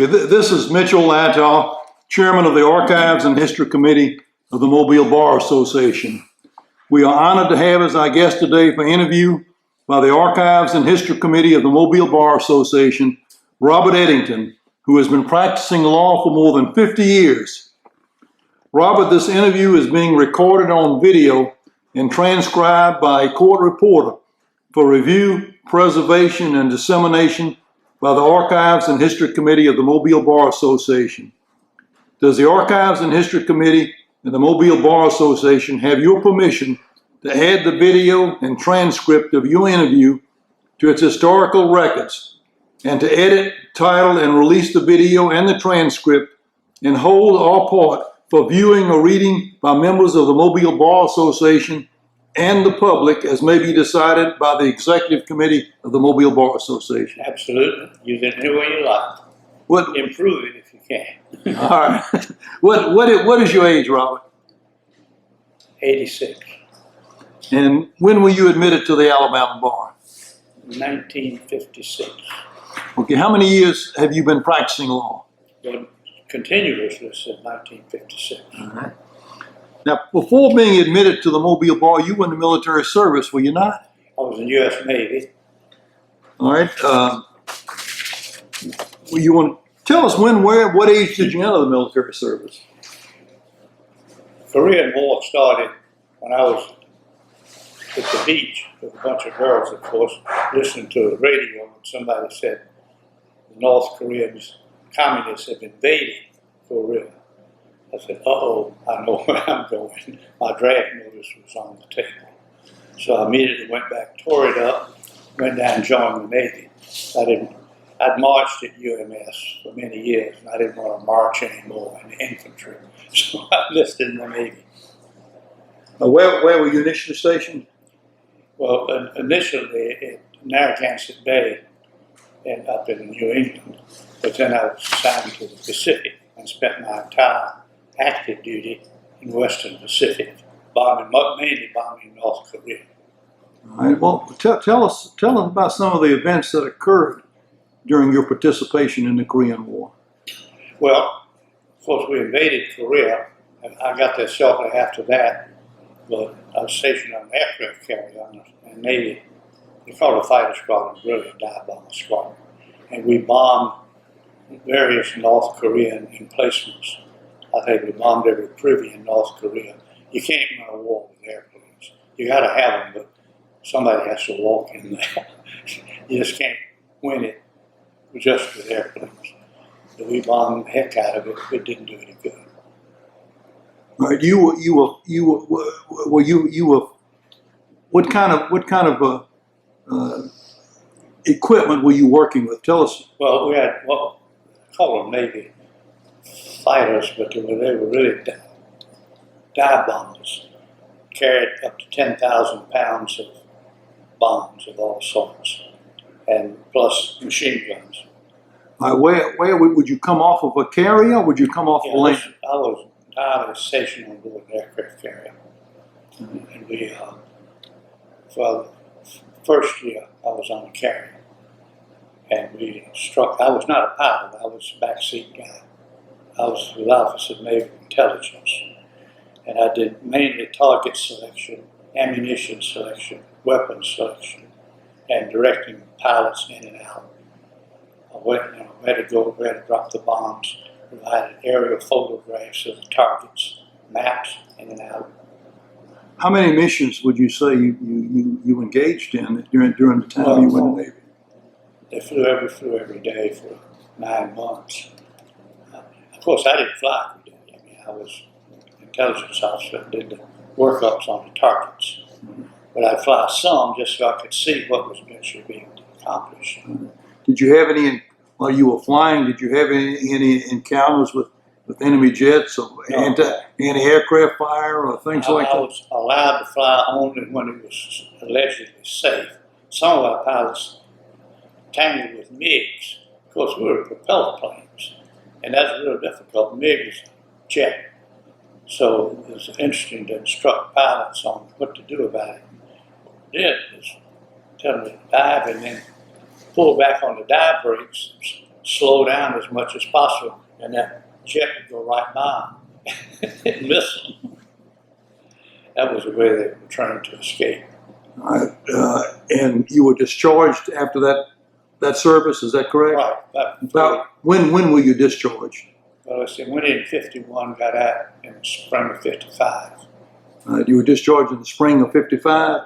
Okay, this is Mitchell Latow, Chairman of the Archives and History Committee of the Mobile Bar Association. We are honored to have as our guest today for interview by the Archives and History Committee of the Mobile Bar Association, Robert Edington, who has been practicing law for more than 50 years. Robert, this interview is being recorded on video and transcribed by a court reporter for review, preservation, and dissemination by the Archives and History Committee of the Mobile Bar Association. Does the Archives and History Committee and the Mobile Bar Association have your permission to add the video and transcript of your interview to its historical records, and to edit, title, and release the video and the transcript in whole or part for viewing or reading by members of the Mobile Bar Association and the public, as may be decided by the Executive Committee of the Mobile Bar Association? Absolutely. Use it any way you like. Improve it if you can. All right. What is your age, Robert? 86. And when were you admitted to the Alabama Bar? 1956. Okay, how many years have you been practicing law? Well, continuously since 1956. All right. Now, before being admitted to the Mobile Bar, you were in the military service, were you not? I was in the U.S. Navy. All right. Well, you want to tell us when, where, what age did you enter the military service? Korean War started when I was at the beach with a bunch of girls, of course, listening to the radio, and somebody said the North Koreans, communists, have invaded Korea. I said, uh-oh, I know where I'm going. My draft notice was on the table. So I immediately went back, tore it up, went down and joined the Navy. I'd marched at UMS for many years, and I didn't want to march anymore in the infantry. So I enlisted in the Navy. Where were you initially stationed? Well, initially at Narragansett Bay and up in New England, but then I was assigned to the Pacific and spent my entire active duty in Western Pacific, mainly bombing North Korea. All right. Well, tell us about some of the events that occurred during your participation in the Korean War. Well, of course, we invaded Korea, and I got there shortly after that. But I was stationed on an aircraft carrier on the Navy. They called it a fighter squadron, really a dive bomber squadron. And we bombed various North Korean emplacements. I think we bombed every privy in North Korea. You can't run a war with airplanes. You got to have them, but somebody has to walk in there. You just can't win it just with airplanes. But we bombed the heck out of it. It didn't do any good. All right. What kind of equipment were you working with? Tell us. Well, we had call them Navy fighters, but they were really dive bombers. Carried up to 10,000 pounds of bombs of all sorts, and plus machine guns. Where would you come off of a carrier, or would you come off of land? I was stationed on board an aircraft carrier. And we, for the first year, I was on a carrier. And we struck, I was not a pilot, I was a backseat guy. I was the Office of Naval Intelligence. And I did mainly target selection, ammunition selection, weapons selection, and directing pilots in and out. Where to go, where to drop the bombs, provided aerial photographs of the targets, maps in and out. How many missions would you say you engaged in during the time you were in the Navy? They flew every day for 9 months. Of course, I didn't fly every day. I mean, I was an intelligence officer and did the workups on the targets. But I'd fly some just so I could see what was actually being accomplished. Did you have any, while you were flying, did you have any encounters with enemy jets or anti-aircraft fire or things like that? I was allowed to fly only when it was allegedly safe. Some of our pilots tangled with MiGs. Of course, we were propeller planes, and that's real difficult. MiG is jet. So it was interesting to instruct pilots on what to do about it. What they did was tell them to dive and then pull back on the dive brakes, slow down as much as possible, and that jet would go right by and miss them. That was the way they were trained to escape. All right. And you were discharged after that service, is that correct? Right. About when were you discharged? Well, let's see, went in 51, got out in the spring of 55. You were discharged in the spring of 55?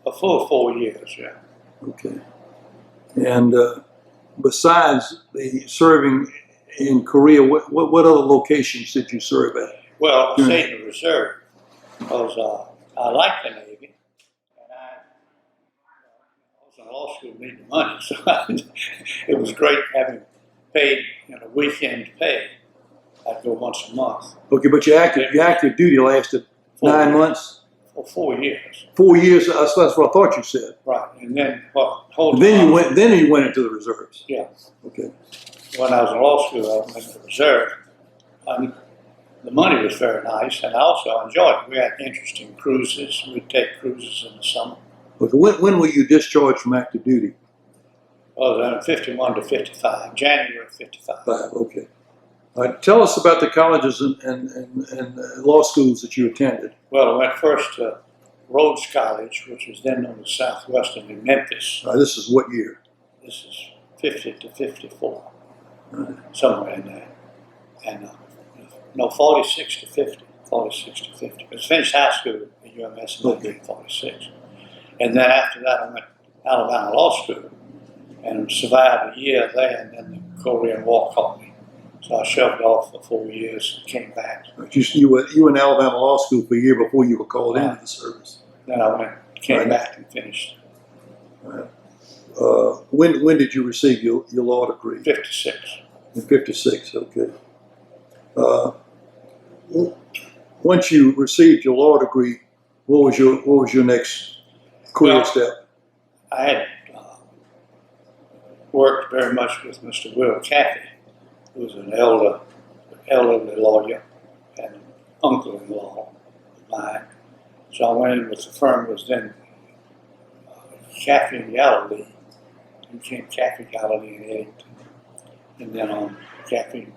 A full 4 years, yeah. Okay. And besides the serving in Korea, what other locations did you serve at? Well, I stayed in the reserve because I liked the Navy, and I was in law school needing money, so it was great having paid, weekend pay. I'd go once a month. Okay, but your active duty lasted 9 months? For 4 years. 4 years, that's what I thought you said. Right, and then, Then you went into the reserves? Yeah. Okay. When I was in law school, I went to the reserve. The money was very nice, and I also enjoyed it. We had interesting cruises. We'd take cruises in the summer. Okay, when were you discharged from active duty? Well, then 51 to 55, January 55. Okay. All right, tell us about the colleges and law schools that you attended. Well, I went first to Rhodes College, which was then known as Southwestern in Memphis. This is what year? This is 50 to 54, somewhere in there. And 46 to 50. 46 to 50. I finished high school at UMS in 1946. And then after that, I went to Alabama Law School and survived a year there, and then the Korean War caught me. So I shoved off for 4 years and came back. You were in Alabama Law School for a year before you were called into the service. Then I came back and finished. When did you receive your law degree? 56. In 56, okay. Once you received your law degree, what was your next career step? I had worked very much with Mr. Will Caffey, who was an elderly lawyer and an uncle-in-law of mine. So I went in with the firm was then Caffey and Galilee. It became Caffey, Galilee, and Edington. And then on Caffey,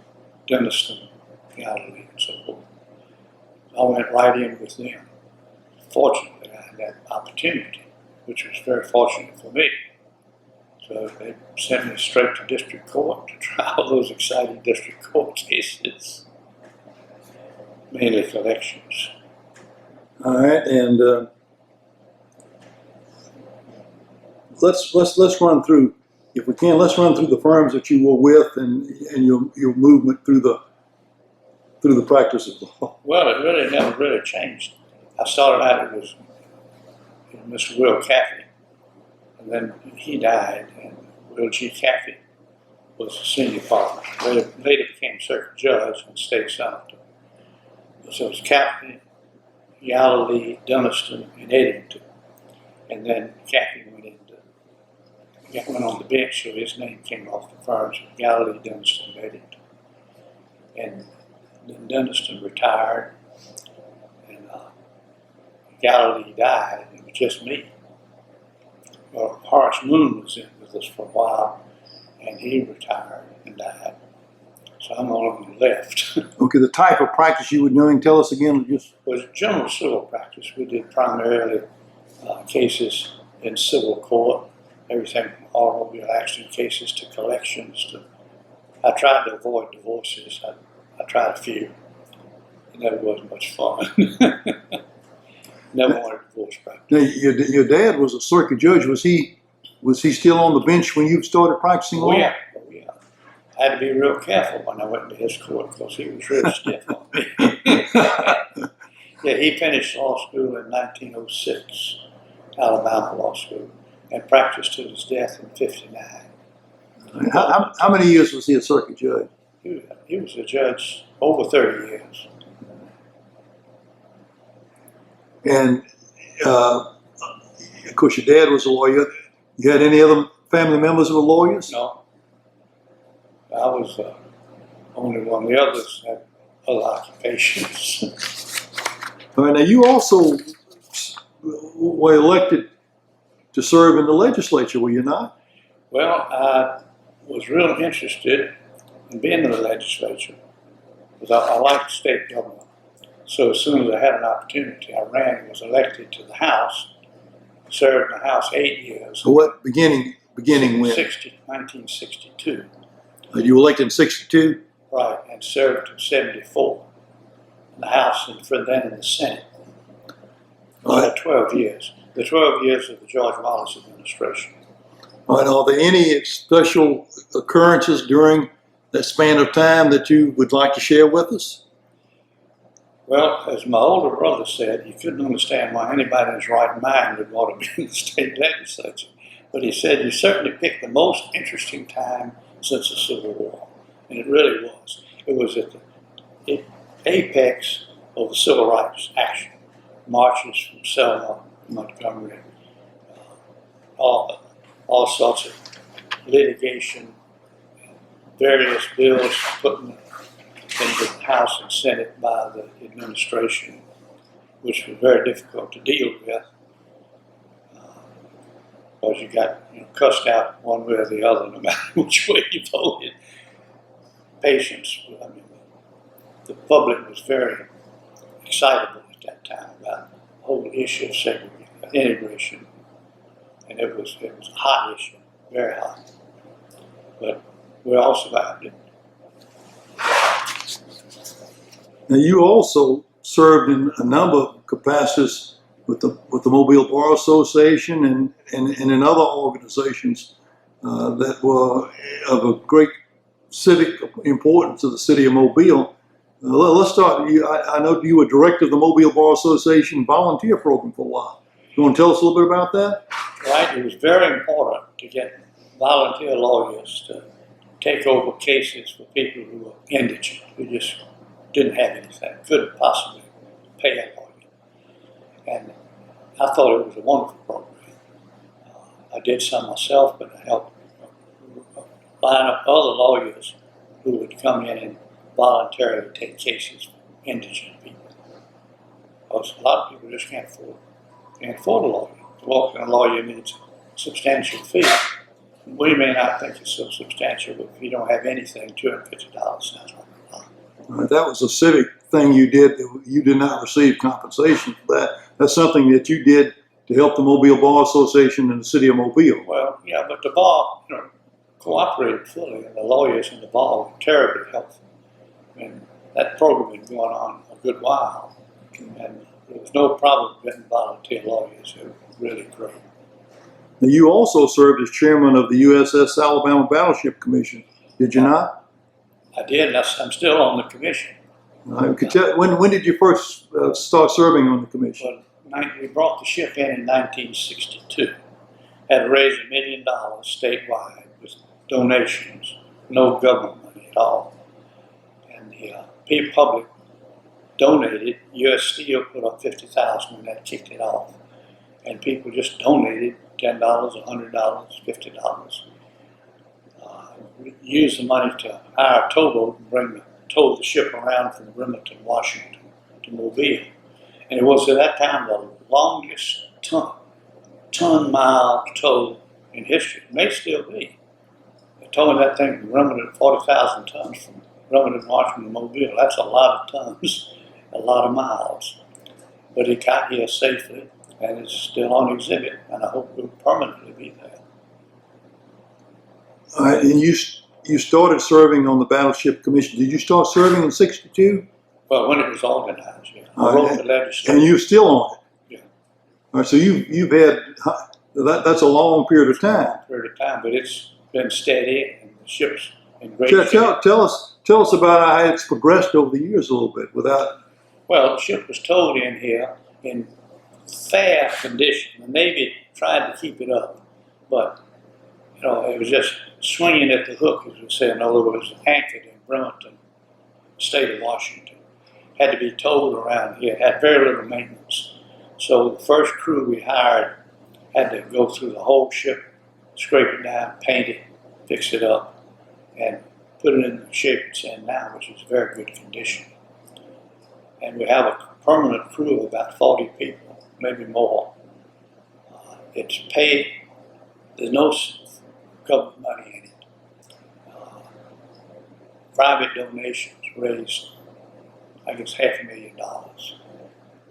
Denniston, Galilee, and so forth. I went right in with them. Fortunately, I had that opportunity, which was very fortunate for me. So they sent me straight to district court to try all those exciting district court cases, mainly collections. All right, and let's run through, if we can, let's run through the firms that you were with and your movement through the practice of law. Well, it really never really changed. I started out, it was Mr. Will Caffey, and then he died, and Will G. Caffey was the senior partner. Later became circuit judge and state senator. So it was Caffey, Galilee, Denniston, and Edington. And then Caffey went on the bench, so his name came off the firms, Galilee, Denniston, and Edington. And then Denniston retired, and Galilee died, and it was just me. Well, Horace Moon was in with us for a while, and he retired and died. So I'm the only one left. Okay, the type of practice you were doing, tell us again. It was general civil practice. We did primarily cases in civil court, everything from automobile accident cases to collections. I tried to avoid divorces. I tried a few. It never was much fun. Never wanted divorce practice. Now, your dad was a circuit judge. Was he still on the bench when you started practicing law? Oh yeah. I had to be real careful when I went into his court because he was really stiff on me. Yeah, he finished law school in 1906, Alabama Law School, and practiced to his death in 59. How many years was he a circuit judge? He was a judge over 30 years. And of course, your dad was a lawyer. You had any other family members who were lawyers? No. I was the only one. The others had other occupations. All right, now you also were elected to serve in the legislature, were you not? Well, I was real interested in being in the legislature because I liked state government. So as soon as I had an opportunity, I ran and was elected to the House, served in the House 8 years. So what, beginning when? 1962. You were elected in 62? Right, and served in 74 in the House and then in the Senate. I had 12 years. The 12 years of the George Wallace administration. All right, are there any special occurrences during that span of time that you would like to share with us? Well, as my older brother said, he couldn't understand why anybody in his right mind would want to be in the state legislature. But he said, you certainly picked the most interesting time since the Civil War. And it really was. It was at the apex of the civil rights action. Marches from Selma, Montgomery, all sorts of litigation, various bills put into the House and Senate by the administration, which was very difficult to deal with, because you got cussed out one way or the other, no matter which way you voted. Patience. I mean, the public was very excitable at that time about the whole issue of integration, and it was a hot issue, very hot. But we all survived it. Now, you also served in a number of capacities with the Mobile Bar Association and in other organizations that were of a great civic importance to the city of Mobile. Let's start. I know you were director of the Mobile Bar Association volunteer program for a while. You want to tell us a little bit about that? Right. It was very important to get volunteer lawyers to take over cases for people who were indigent, who just didn't have anything, couldn't possibly pay a lawyer. And I thought it was a wonderful program. I did some myself, but I helped line up other lawyers who would come in and voluntarily take cases for indigent people. Because a lot of people just can't afford a lawyer. To walk in a lawyer needs a substantial fee. We may not think it's so substantial, but if you don't have anything, $250 sounds like a lot. That was a civic thing you did. You did not receive compensation for that. That's something that you did to help the Mobile Bar Association in the city of Mobile. Well, yeah, but the bar, cooperated fully, and the lawyers in the bar were terribly helpful. And that program had been going on a good while, and there was no problem getting volunteer lawyers. They were really great. Now, you also served as chairman of the USS Alabama Battleship Commission, did you not? I did, and I'm still on the commission. When did you first start serving on the commission? Well, we brought the ship in 1962. Had to raise $1 million statewide with donations, no government money at all. And the public donated. U.S. Steel put up $50,000 and that kicked it off. And people just donated $10, $100, $50. We used the money to hire a towboat and tow the ship around from Bremerton, Washington to Mobile. And it was at that time the longest ton-mile tow in history. It may still be. They're towing that thing from Bremerton, 40,000 tons from Bremerton, Washington to Mobile. That's a lot of tons, a lot of miles. But it got here safely, and it's still on exhibit, and I hope it will permanently be there. All right, and you started serving on the Battleship Commission. Did you start serving in 62? Well, when it was organized, yeah. I wrote the legislation. And you're still on it? Yeah. All right, so you've had, that's a long period of time. But it's been steady, and the ship's in great shape. Tell us about how it's progressed over the years a little bit without. Well, the ship was towed in here in fair condition. The Navy tried to keep it up, but it was just swinging at the hook, as we say. In other words, anchored in Bremerton, state of Washington. Had to be towed around here. Had very little maintenance. So the first crew we hired had to go through the whole ship, scrape it down, paint it, fix it up, and put it in the shape it's in now, which is very good condition. And we have a permanent crew of about 40 people, maybe more. It's paid. There's no government money in it. private donations raised, I guess, $500,000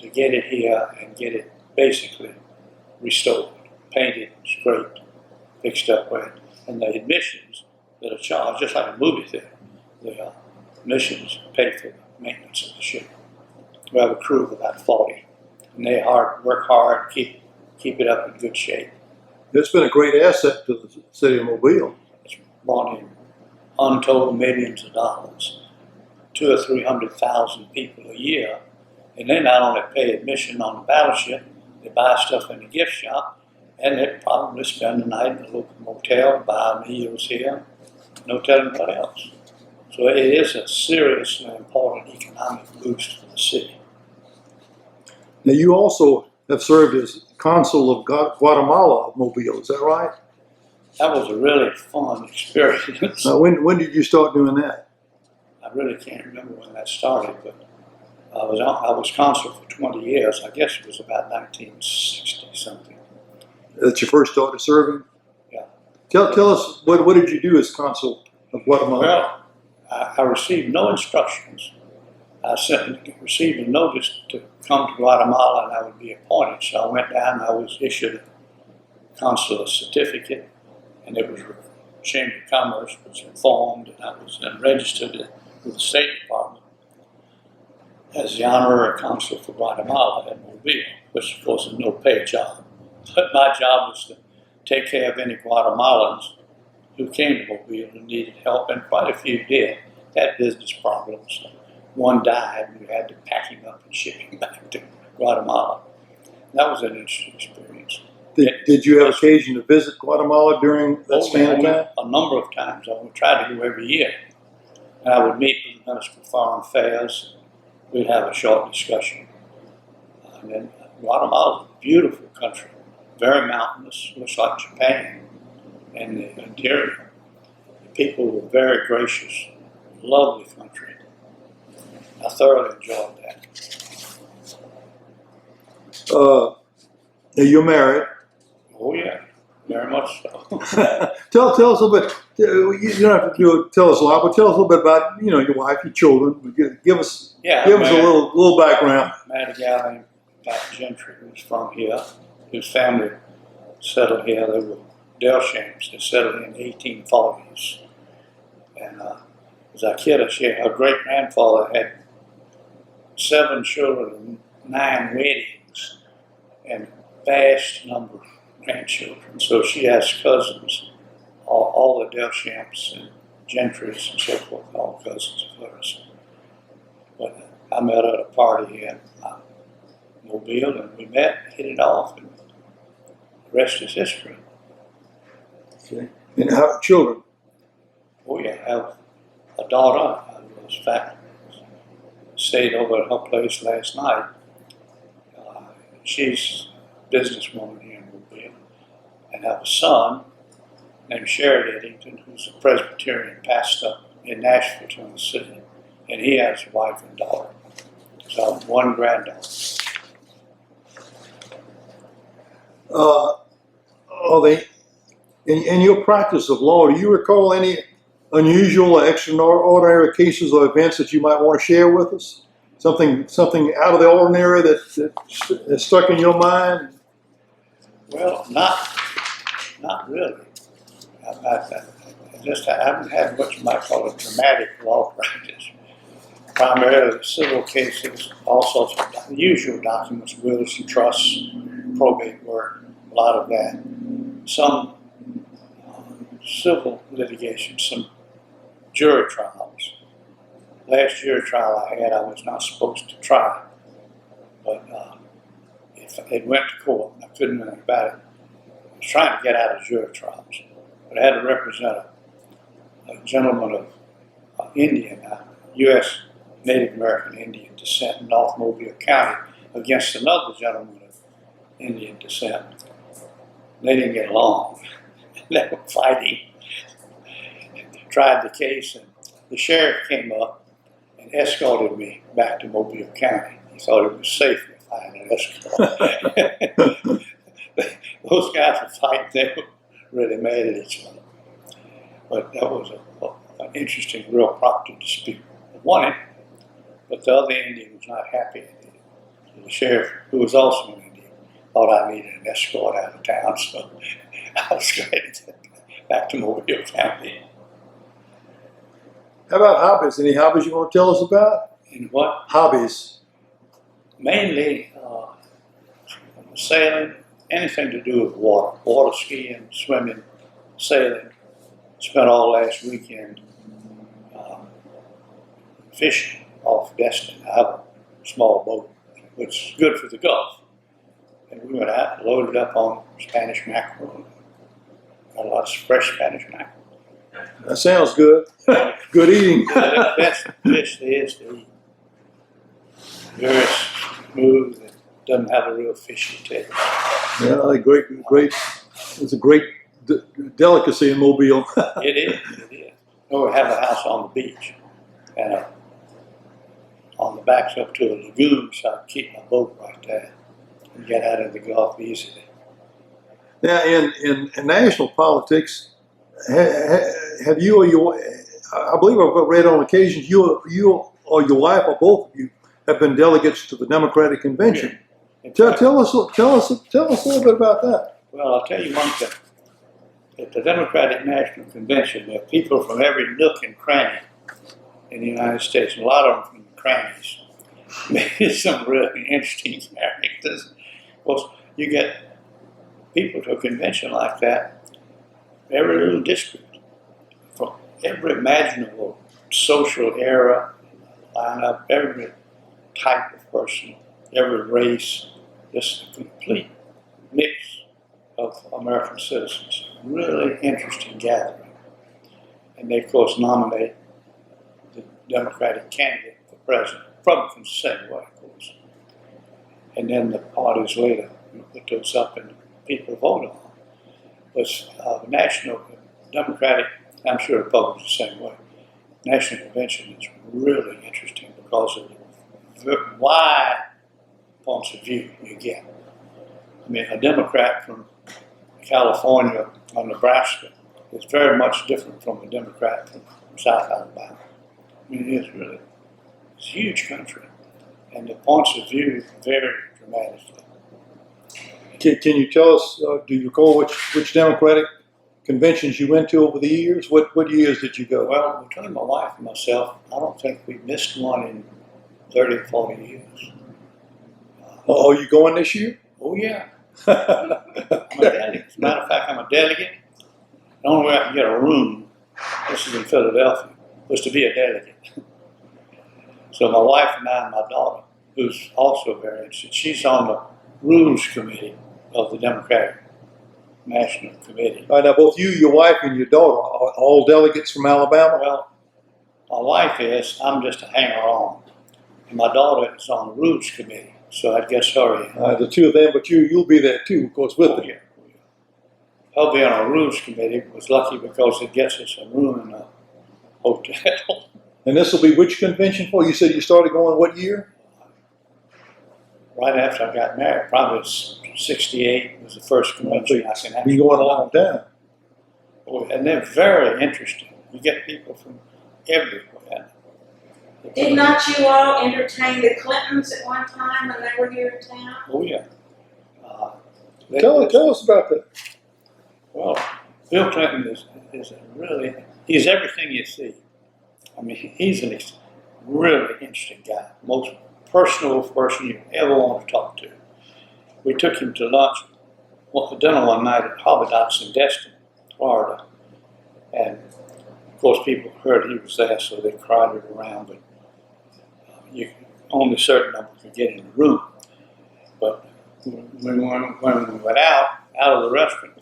to get it here and get it basically restored, painted, scraped, fixed up right. And the admissions that are charged, just like a movie theater, the admissions pay for the maintenance of the ship. We have a crew of about 40, and they work hard, keep it up in good shape. It's been a great asset to the city of Mobile. It's brought in untold millions of dollars, 200,000 or 300,000 people a year, and they not only pay admission on the battleship, they buy stuff in the gift shop, and they probably spend the night in a local motel, buy meals here, no telling what else. So it is a seriously important economic boost for the city. Now, you also have served as consul of Guatemala of Mobile, is that right? That was a really fun experience. When did you start doing that? I really can't remember when that started, but I was consul for 20 years. I guess it was about 1960 something. That's your first start to serving? Yeah. Tell us, what did you do as consul of Guatemala? Well, I received no instructions. I received a notice to come to Guatemala and I would be appointed. So I went down and I was issued a consular certificate, and it was Chamber of Commerce was informed, and I was then registered with the State Department as the honorary consul for Guatemala at Mobile, which of course is no paid job. But my job was to take care of any Guatemalans who came to Mobile and needed help, and quite a few did. Had business problems. One died, and we had to pack him up and ship him back to Guatemala. That was an interesting experience. Did you have occasion to visit Guatemala during that span of time? A number of times. I would try to go every year. And I would meet with the Minister of Foreign Affairs. We'd have a short discussion. And then Guatemala is a beautiful country, very mountainous, looks like Japan and the interior. The people were very gracious, lovely country. I thoroughly enjoyed that. You're married. Oh yeah, very much so. Tell us a little bit. You don't have to tell us a lot, but tell us a little bit about your wife, your children. Give us a little background. I had a guy named Pat Gentry who was from here. His family settled here. They were Delshamps. They settled in the 1840s. And as a kid, her great grandfather had 7 children and 9 weddings, and vast number of grandchildren. So she has cousins, all the Delshamps and Gentrys and so forth, all cousins of hers. But I met her at a party in Mobile, and we met, hit it off, and the rest is history. Okay. And how are children? Oh yeah, I have a daughter. I was, in fact, stayed over at her place last night. She's a businesswoman here in Mobile, and I have a son named Sherrod Edington, who's a Presbyterian pastor in Nashville, Tennessee, and he has a wife and daughter. So I have 1 granddaughter. Are they in your practice of law? Do you recall any unusual or extraordinary cases or events that you might want to share with us? Something out of the ordinary that stuck in your mind? Well, not really. I haven't had what you might call a dramatic law practice. Primarily civil cases, all sorts of usual documents, wills and trusts, probate work, a lot of that. Some civil litigation, some jury trials. Last jury trial I had, I was not supposed to try, but it went to court. I couldn't do anything about it. I was trying to get out of jury trials, but I had to represent a gentleman of Indian, U.S. Native American Indian descent in North Mobile County against another gentleman of Indian descent. They didn't get along. They were fighting. Tried the case, and the sheriff came up and escorted me back to Mobile County. He thought it was safe if I had an escort. Those guys were fighting. They were really mad at each other. But that was an interesting real property dispute. I won it, but the other Indian was not happy. The sheriff, who was also an Indian, thought I needed an escort out of town, so I was glad to get back to Mobile County. How about hobbies? Any hobbies you want to tell us about? And what? Hobbies. Mainly sailing, anything to do with water. Water skiing, swimming, sailing. Spent all last weekend fishing off Destin. I have a small boat, which is good for the Gulf. And we went out and loaded up on Spanish mackerel. Got a lot of fresh Spanish mackerel. That sounds good. Good eating. The best fish there is to eat. Very smooth and doesn't have a real fishy taste. Yeah, great. It's a great delicacy in Mobile. It is. Oh, we have a house on the beach and on the backs up to a lagoon, so I keep my boat right there and get out of the Gulf easily. Now, in national politics, have you or your, I believe I've read on occasions, you or your wife or both of you have been delegates to the Democratic Convention. In Tell fact, us a little bit about that. well, I'll tell you one thing. At the Democratic National Convention, there are people from every nook and cranny in the United States, and a lot of them from the crannies. There's some really interesting characters. Of course, you get people to a convention like that, every little district, from every imaginable social era, line up every type of person, every race, just a complete mix of American citizens. Really interesting gathering. And they, of course, nominate the Democratic candidate for president, from the same way, of course. And then the parties later put those up and people vote on them. But the National Democratic, I'm sure Republicans the same way, National Convention is really interesting because of the wide points of view you get. I mean, a Democrat from California or Nebraska is very much different from a Democrat from South Alabama. I mean, it's a huge country, and the points of view vary dramatically. Can you tell us, do you recall which Democratic conventions you went to over the years? What years did you go? Well, between my wife and myself, I don't think we missed one in 30 or 40 years. Are you going this year? Oh, yeah. I'm a delegate. As a matter of fact, I'm a delegate. The only way I can get a room, this is in Philadelphia, was to be a delegate. So my wife and I and my daughter, who's also very interested, she's on the Rules Committee of the Democratic National Committee. All right, now both you, your wife, and your daughter are all delegates from Alabama? Well, my wife is, I'm just a hanger-on. And my daughter is on the Rules Committee, so I guess her in. The two of them, but you'll be there too, of course, with them. Yeah. Her being on the Rules Committee was lucky because it gets us a room in a hotel. And this will be which convention for? You said you started going what year? Right after I got married, probably 68 was the first convention I can Been going a long time. And they're very interesting. You get people from everywhere. Did not you all entertain the Clintons at one time when they were here in town? Oh, yeah. Tell us about that. Well, Bill Clinton is he's everything you see. I mean, he's a really interesting guy. Most personal person you ever want to talk to. We took him to lunch, dinner one night at Hobbidots in Destin, Florida. And, of course, people heard he was there, so they crowded around, but only a certain number could get in the room. But when we went out of the restaurant,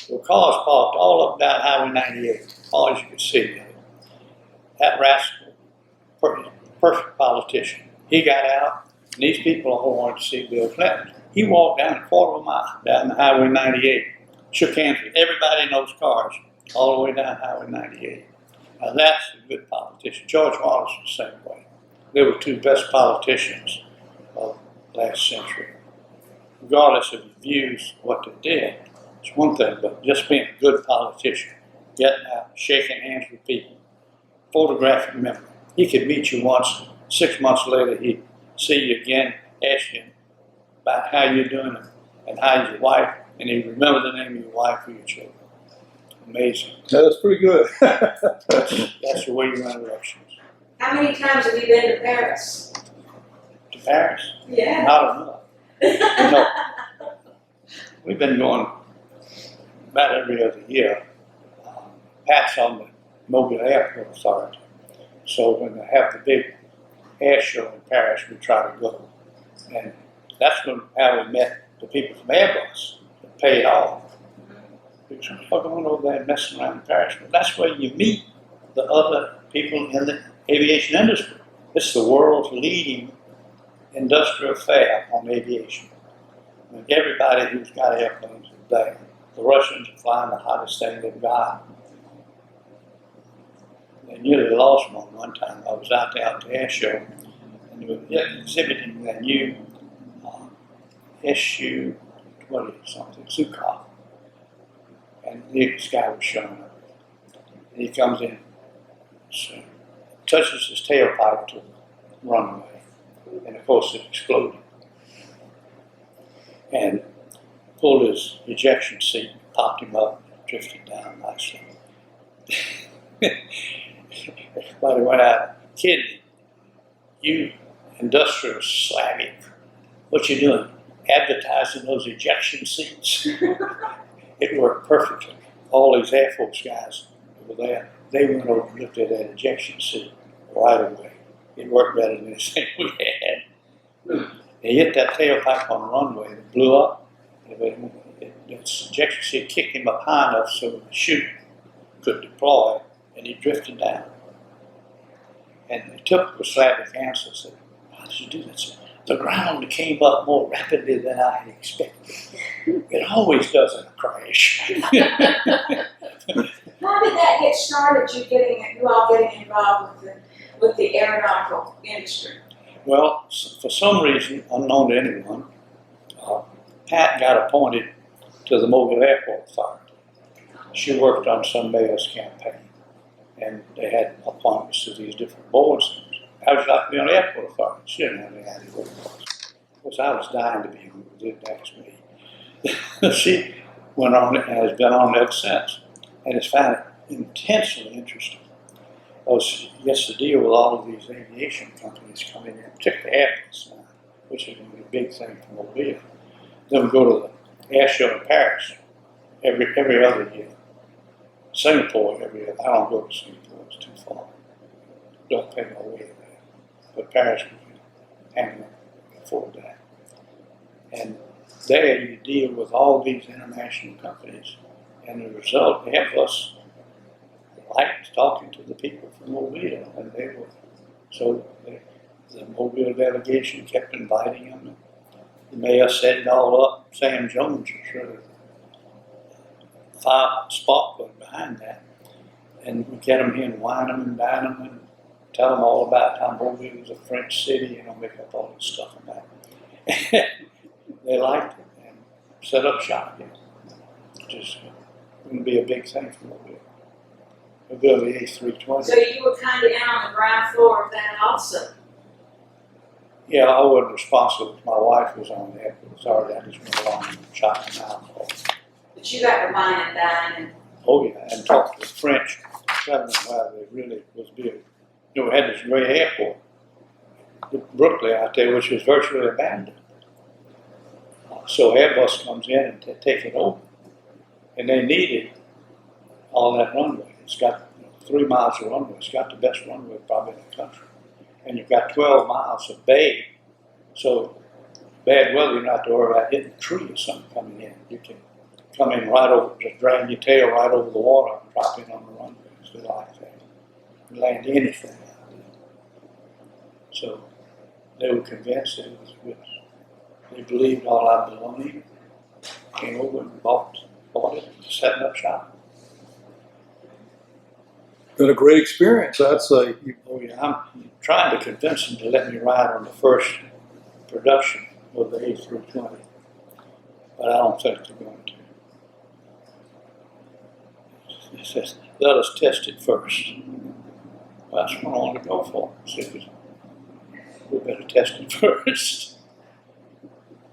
the cars parked all up down Highway 98, all as you could see. That rascal, perfect politician. He got out, and these people all wanted to see Bill Clinton. He walked down a quarter of a mile down the Highway 98, shook hands with everybody in those cars, all the way down Highway 98. Now that's a good politician. George Wallace was the same way. They were two best politicians of last century. Regardless of your views, what they did, it's one thing, but just being a good politician, getting out, shaking hands with people, photographic memory. He could meet you once, 6 months later he'd see you again, ask you about how you're doing and how's your wife, and he'd remember the name of your wife or your children. Amazing. That's pretty good. That's the way you run elections. How many times have you been to Paris? To Paris? Yeah. Not enough. No. We've been going about every other year. Pat's on the Mobile Airport Authority. So when they have the big air show in Paris, we try to go. And that's how we met the people from Airbus that pay it off. We said, "Oh, going over there and messing around in Paris." But that's where you meet the other people in the aviation industry. It's the world's leading industrial fair on aviation. I mean, everybody who's got airplanes is there. The Russians are flying the hottest thing they've got. They nearly lost one time. I was out there at the air show, and they were exhibiting their new something, Sukhoi. And this guy was showing up. And he comes in, so touches his tailpipe to the runway, and of course it exploded. And pulled his ejection seat, popped him up, and drifted down nicely. Everybody went out, "Kid, you industrial Slavic, what you doing? Advertising those ejection seats?" It worked perfectly. All these Air Force guys over there, they went over and looked at that ejection seat right away. It worked better than anything we had. They hit that tailpipe on the runway, it blew up. Its ejection seat kicked him up high enough so the chute could deploy, and he drifted down. And the typical Slavic answer said, "How did you do that?" Said, "The ground came up more rapidly than I had expected. It always does in a crash." How did that get started? You all getting involved with the aeronautical industry? Well, for some reason, unknown to anyone, Pat got appointed to the Mobile Airport Authority. She worked on some mayor's campaign, and they had appointments to these different boards. I was like to be on the airport authority. She didn't have any idea what it was. Of course, I was dying to be on it. Didn't ask me. She went on it and has been on it ever since, and has found it intensely interesting. Because she gets to deal with all of these aviation companies coming in, particularly Airbus, which is going to be a big thing for Mobile. Then we go to the air show in Paris every other year. Singapore every year. I don't go to Singapore, it's too far. Don't pay my way there. But Paris, we can afford that. And there you deal with all these international companies, and the result, Airbus liked talking to the people from Mobile, and they were, so the Mobile delegation kept inviting them. The mayor set it all up. Sam Jones was really sparkling behind that. And we get them here and wine them and dine them and tell them all about how Mobile was a French city, make up all this stuff about it. They liked it and set up shop here. Just going to be a big thing for Mobile. We'll build the A320. So you were kind of in on the ground floor of that also. Yeah, I wasn't responsible. My wife was on the airport authority. I just went along and chopped them out. But you got to wine and dine and Oh yeah, and talked to the French, telling them how they really was big. We had this great airport, Brooklyn out there, which was virtually abandoned. So Airbus comes in and take it over. And they needed all that runway. It's got 3 miles of runway. It's got the best runway probably in the country. And you've got 12 miles of bay. So bad weather, you don't have to worry about hitting a tree or something coming in. You can come in right over, just drag your tail right over the water and drop in on the runway. It's like that. You land anything out there. So they were convinced it was good. They believed all our baloney. Came over and bought it, setting up shop. Been a great experience, I'd say. Oh yeah, I'm trying to convince them to let me ride on the first production of the A320, but I don't think they're going to. It says, let us test it first. Well, that's what I wanted to go for. So we better test them first.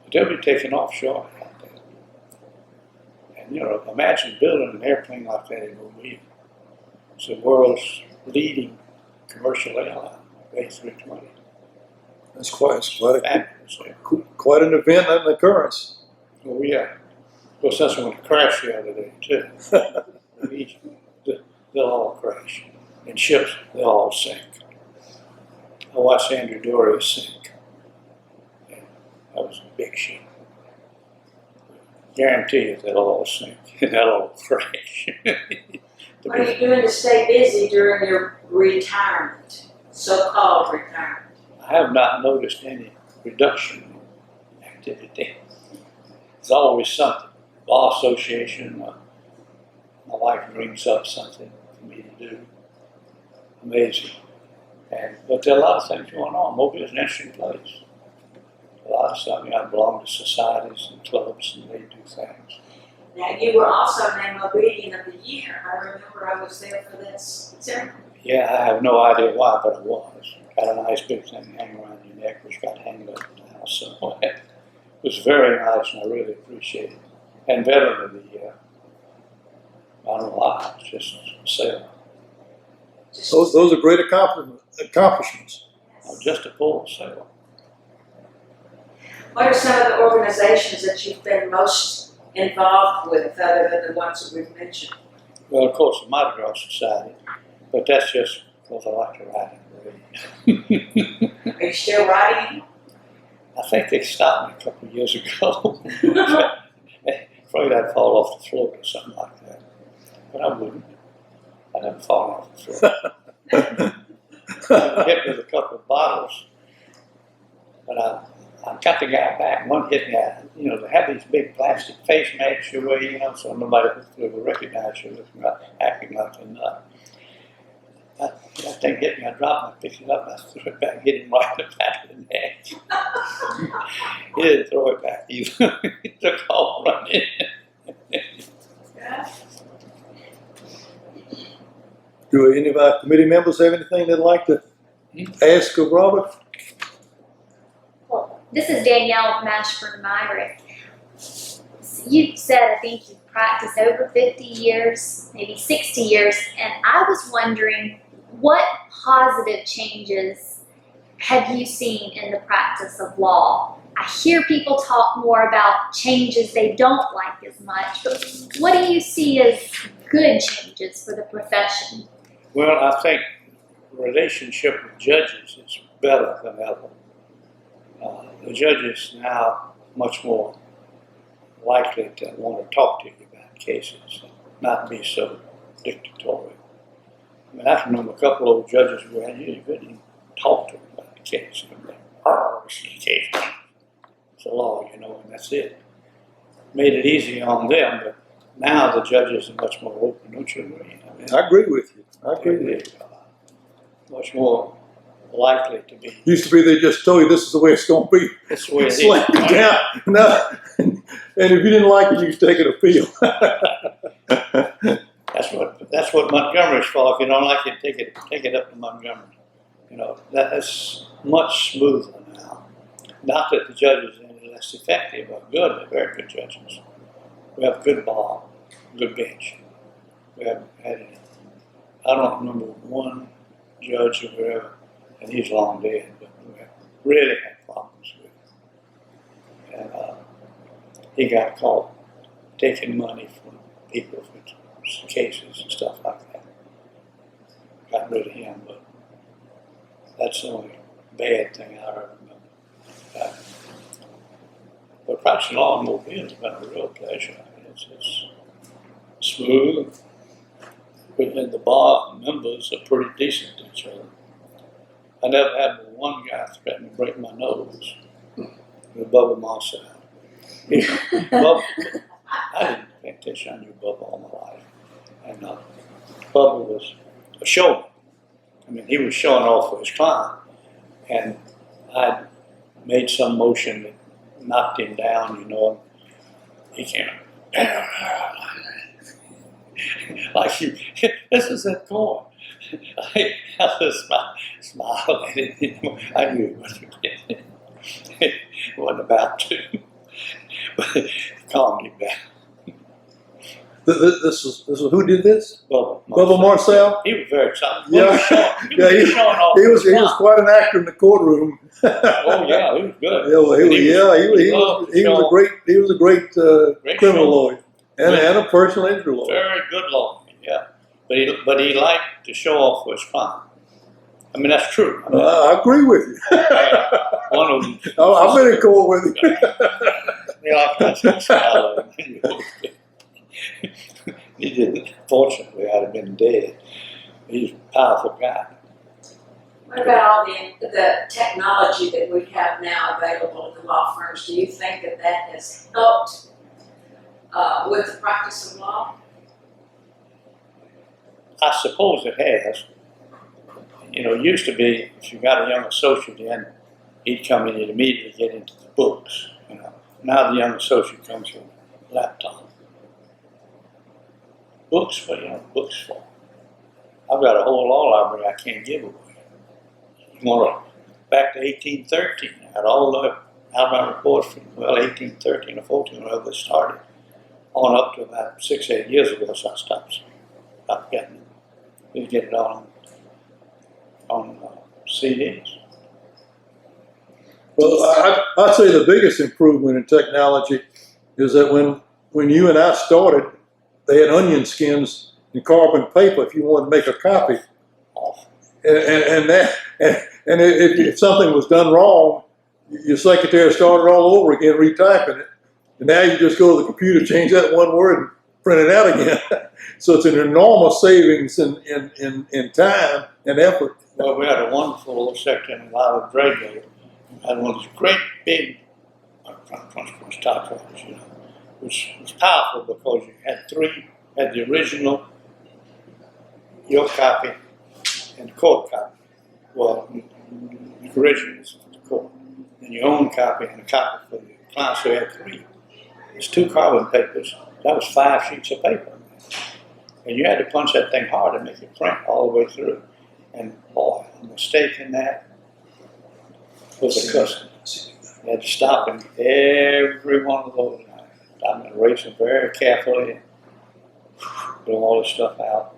But they'll be taking off shortly out there. And you know, imagine building an airplane like that in Mobile. It's the world's leading commercial airline, A320. That's quite Fabulous. quite an event and an occurrence. Oh yeah. Of course, that's when it crashed the other day too. In Egypt, they'll all crash. And ships, they'll all sink. I watched Andrew Doria sink. And that was a big ship. Guarantee you they'll all sink and they'll all crash. What are you doing to stay busy during your retirement, so-called retirement? I have not noticed any reduction in activity. There's always something. Law association, my wife brings up something for me to do. Amazing. But there are a lot of things going on. Mobile is an interesting place. A lot of stuff. I belong to societies and clubs and they do things. Now, you were also named Obedient of the Year. I remember I was there for that ceremony. Yeah, I have no idea why, but I was. Got a nice big thing hanging around your neck, which got hanged up now. So it was very nice and I really appreciate it. And Veteran of the Year. I don't know why, it's just a sale. Those are great accomplishments. Just a full sale. What are some of the organizations that you've been most involved with, other than the ones that we've mentioned? Well, of course, the Mardi Gras Society, but that's just because I like to write and read. Are you still writing? I think they stopped me a couple of years ago. Afraid I'd fall off the floor or something like that. But I wouldn't. I never fall off the floor. I hit with a couple of bottles, but I got the guy back. One hit me. You know, they have these big plastic face masks you wear, you know, so nobody will recognize you looking like, acting like a nut. That thing hit me. I dropped it, I picked it up, and I threw it back, hit him right in the back of the neck. He didn't throw it back either. He took off running. Do any of our committee members have anything they'd like to ask of Robert? Well, this is Danielle Mashburn-Myrick. You said, I think you've practiced over 50 years, maybe 60 years, and I was wondering what positive changes have you seen in the practice of law? I hear people talk more about changes they don't like as much, but what do you see as good changes for the profession? Well, I think the relationship with judges is better than ever. The judges now much more likely to want to talk to you about cases and not be so dictatorial. I mean, I can remember a couple of old judges where you couldn't even talk to them about the case. It's the case. It's a law, you know, and that's it. Made it easy on them, but now the judges are much more open, don't you agree? I mean, I agree with you. I agree with you. much more likely to be. Used to be they just told you this is the way it's going to be. That's the way it is. Slam it down. No. And if you didn't like it, you could take it appeal. That's what Montgomery's for. If you don't like it, take it up to Montgomery. You know, that's much smoother now. Not that the judges are any less effective or good, they're very good judges. We have a good bar, good bench. We haven't had any. I don't remember one judge or whatever, and he's long dead, but we really had problems with him. And he got caught taking money from people for cases and stuff like that. Got rid of him, but that's the only bad thing I ever remember. But practicing law in Mobile has been a real pleasure. I mean, it's smooth, and the bar members are pretty decent to each other. I never had one guy threaten to break my nose with Bubba Moss out. Bubba, I didn't pay attention. I knew Bubba all my life. And Bubba was a showman. I mean, he was showing off for his client. And I made some motion that knocked him down, you know. He can't. Like you, this is that coin. I just smiled at it. I knew it wasn't, it wasn't about to. But it calmed him down. This is who did this? Bubba Marcel? He was very excited. Yeah. He was showing off. He was quite an actor in the courtroom. Oh yeah, he was good. He was a great criminal lawyer and a personal injury lawyer. Very good lawyer, yeah. But he liked to show off for his client. I mean, that's true. I mean, I agree with you. one of them. I've been in court with you. He liked that style of him. He didn't. Fortunately, I'd have been dead. He's a powerful guy. What about all the technology that we have now available at the law firms? Do you think that has helped with the practice of law? I suppose it has. You know, it used to be if you got a young associate in, he'd come in and immediately get into the books. You know, now the young associate comes with a laptop. Books for books for. I've got a whole law library I can't give away. Back to 1813, I had all the Alabama reports from 1813 or 14, whenever it started, on up to about 6-8 years ago. So I stopped getting it. You get it on CDs. Well, I'd say the biggest improvement in technology is that when you and I started, they had onion skins and carbon paper if you wanted to make a copy. And if something was done wrong, your secretary started all over again, retyping it. And now you just go to the computer, change that one word, and print it out again. So it's an enormous savings in time and effort. Well, we had a wonderful little secretary in Lyle Drago. Had one of these great big crunch typewriters, you know, which was powerful because you had the original, your copy, and the court copy. Well, the original was for the court, and your own copy and a copy for the client, so you had 3. It's 2 carbon papers. That was 5 sheets of paper. And you had to punch that thing hard and make it print all the way through. And boy, a mistake in that was a customer. You had to stop in every one of those. I'm going to erase them very carefully and blow all this stuff out.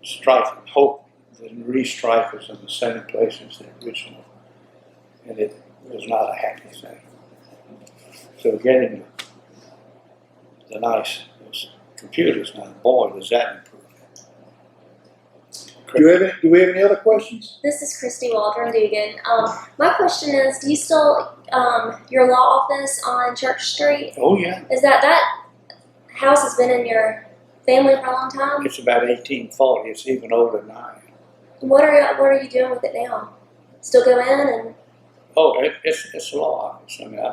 Strike and hope the restrike was in the same place as the original. And it was not a happy thing. So getting the nice computers now, boy, does that improve. Do we have any other questions? This is Christy Waldron Dugan. My question is, do you still, your law office on Church Street, Oh yeah, is that house has been in your family for a long time? it's about 1840. It's even older than I am. What are you doing with it now? Still go in and? Oh, it's a law office. I mean, I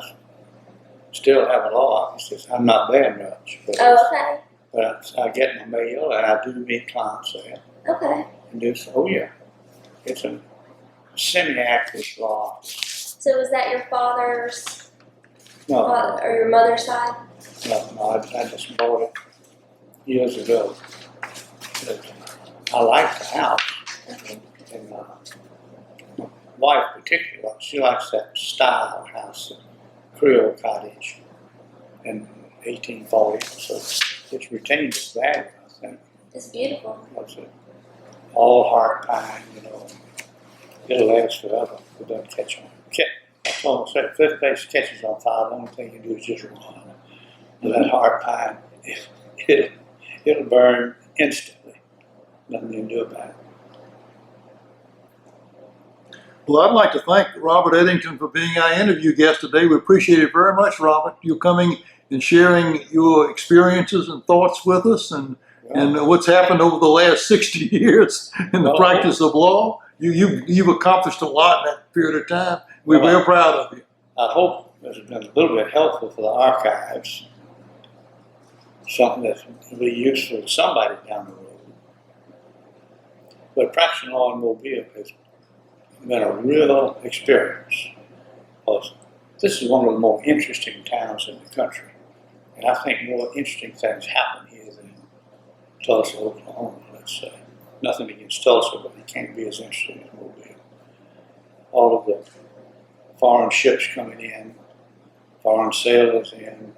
still have a law office. I'm not there much, but, Oh, but I get my mail and I do meet clients there. okay. And do so. Oh yeah, it's a semi-active law office. So was that your father's No, or your mother's side? no, I just bought it years ago. But I like the house. And my wife particularly, she likes that style of house, the Creole cottage in 1840. So it's retained its value, I think. It's beautiful. What's it? All hard pine, you know. It'll last forever. It doesn't catch on. That's all I'm saying. If the place catches on fire, the only thing you do is just run. With that hard pine, it'll burn instantly. Nothing you can do about it. Well, I'd like to thank Robert Edington for being our interview guest today. We appreciate it very much, Robert. You coming and sharing your experiences and thoughts with us and what's happened over the last 60 years in the practice of law. You've accomplished a lot in that period of time. We're very proud of you. I hope it's been a little bit helpful for the archives. Something that will be useful to somebody down the road. But practicing law in Mobile has been a real experience. Because this is one of the more interesting towns in the country. And I think more interesting things happen here than Tulsa, Oklahoma, let's say. nothing against Tulsa, but he can't be as interested in Mobile. All of the foreign ships coming in, foreign sailors in,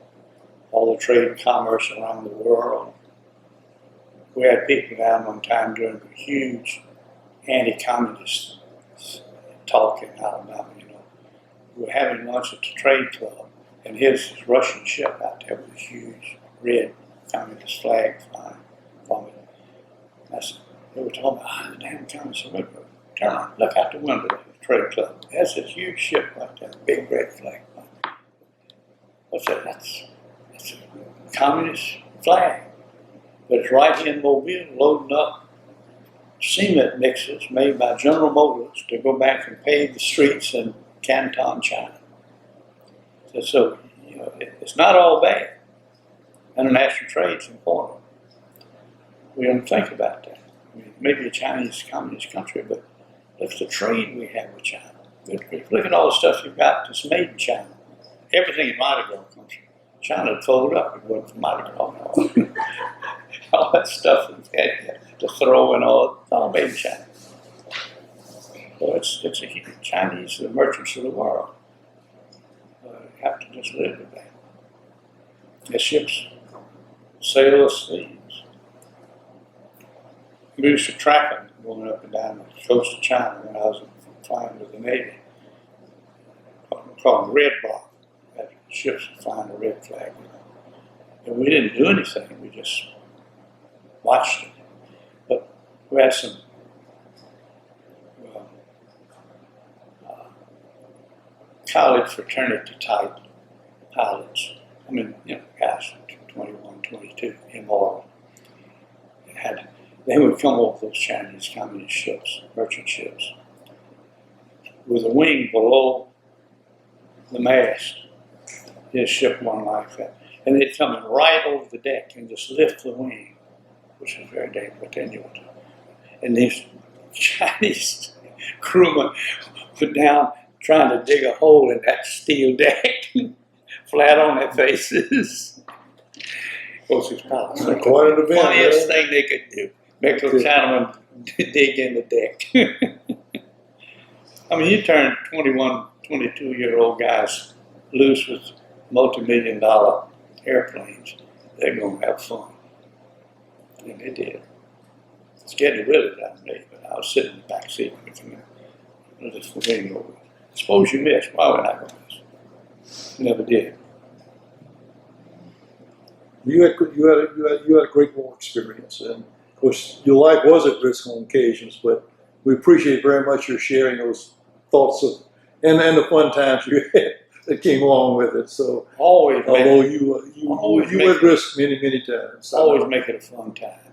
all the trade and commerce around the world. We had people down one time during a huge anti-communist talk in Alabama, you know. We were having lunch at the trade club, and here's this Russian ship out there with this huge red communist flag flying from it. They were talking about, the damn communist. Turn on, look out the window of the trade club. There's this huge ship right there, big red flag. What's that? That's a communist flag. But it's right here in Mobile, loading up cement mixes made by General Motors to go back and pave the streets in Canton, China. So you know, it's not all bad. International trade's important. We don't think about that. I mean, maybe a Chinese communist country, but look at the trade we have with China. Look at all the stuff you've got that's made in China. Everything in Mardi Gras comes from China. Would fold up. It wasn't from Mardi Gras. All that stuff we had to throw in, all made in China. So it's a huge Chinese, the merchants of the world. Have to just live with that. The ships sail the seas. We used to track them going up and down the coast of China when I was flying with the Navy. We called them red block. Ships flying a red flag. You know. And we didn't do anything. We just watched it. But we had some college fraternity type pilots. I mean, you know, guys 21, 22, immoral. They would come off those Chinese communist ships, merchant ships, with a wing below the mast. His ship one like that. And they'd come in right over the deck and just lift the wing, which was very dangerous. And these Chinese crewmen were down trying to dig a hole in that steel deck, flat on their faces. Of course, it's pilots. The funniest thing they could do, make those Chinamen dig in the deck. I mean, you turn 21, 22-year-old guys loose with multi-million-dollar airplanes, they're going to have fun. And they did. It's getting rid of that me, but I was sitting in the back seat with them. And just forgetting over. Suppose you miss. Why would I go miss? Never did. You had a great war experience, and of course your life was at risk on occasions. But we appreciate very much your sharing those thoughts of and the fun times you had that came along with it. So always, although you were at risk many times. Always make it a fun time.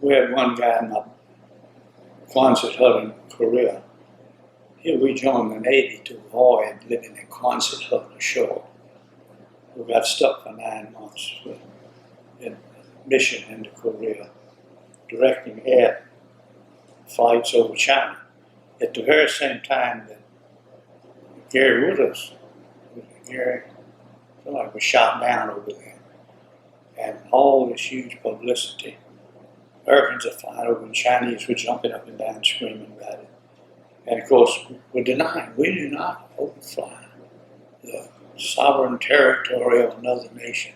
We had one guy in my Quonset hut in Korea. We joined the Navy to avoid living in Quonset hut ashore. We got stuck for 9 months in mission into Korea, directing air flights over China. At the very same time that Gary Withers, somebody was shot down over there, and all this huge publicity. Americans are flying over, and Chinese were jumping up and down, screaming about it. And of course, we're denying we do not overfly the sovereign territory of another nation.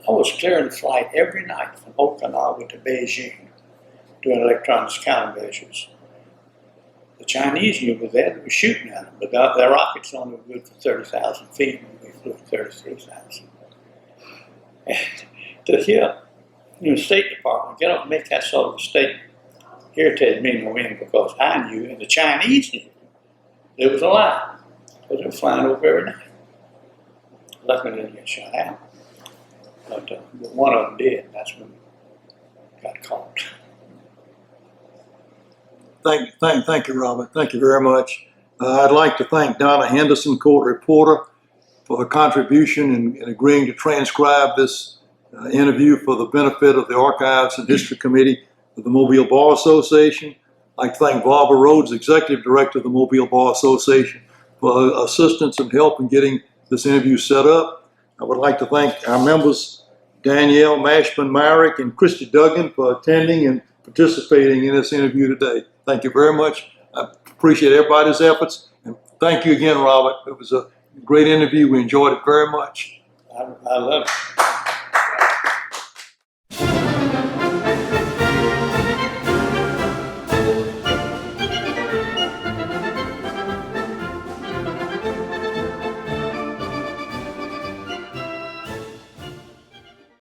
I was clearing the flight every night from Okinawa to Beijing doing electronics countermeasures. The Chinese knew we were there, they were shooting at them, but their rockets only were good for 30,000 feet, and we flew 33,000. And to hear the State Department get up and make that sort of a statement irritated me no end, because I knew, and the Chinese knew, it was a lie, because they were flying over every night. Luckily, they didn't get shot out. But one of them did, and that's when we got caught. Thank you, Robert. Thank you very much. I'd like to thank Donna Henderson, court reporter, for her contribution in agreeing to transcribe this interview for the benefit of the Archives and History Committee of the Mobile Bar Association. I'd like to thank Barbara Rhodes, Executive Director of the Mobile Bar Association, for her assistance and help in getting this interview set up. I would like to thank our members, Danielle Mashman-Myrick and Christy Duggan, for attending and participating in this interview today. Thank you very much. I appreciate everybody's efforts. And thank you again, Robert. It was a great interview. We enjoyed it very much. I love it.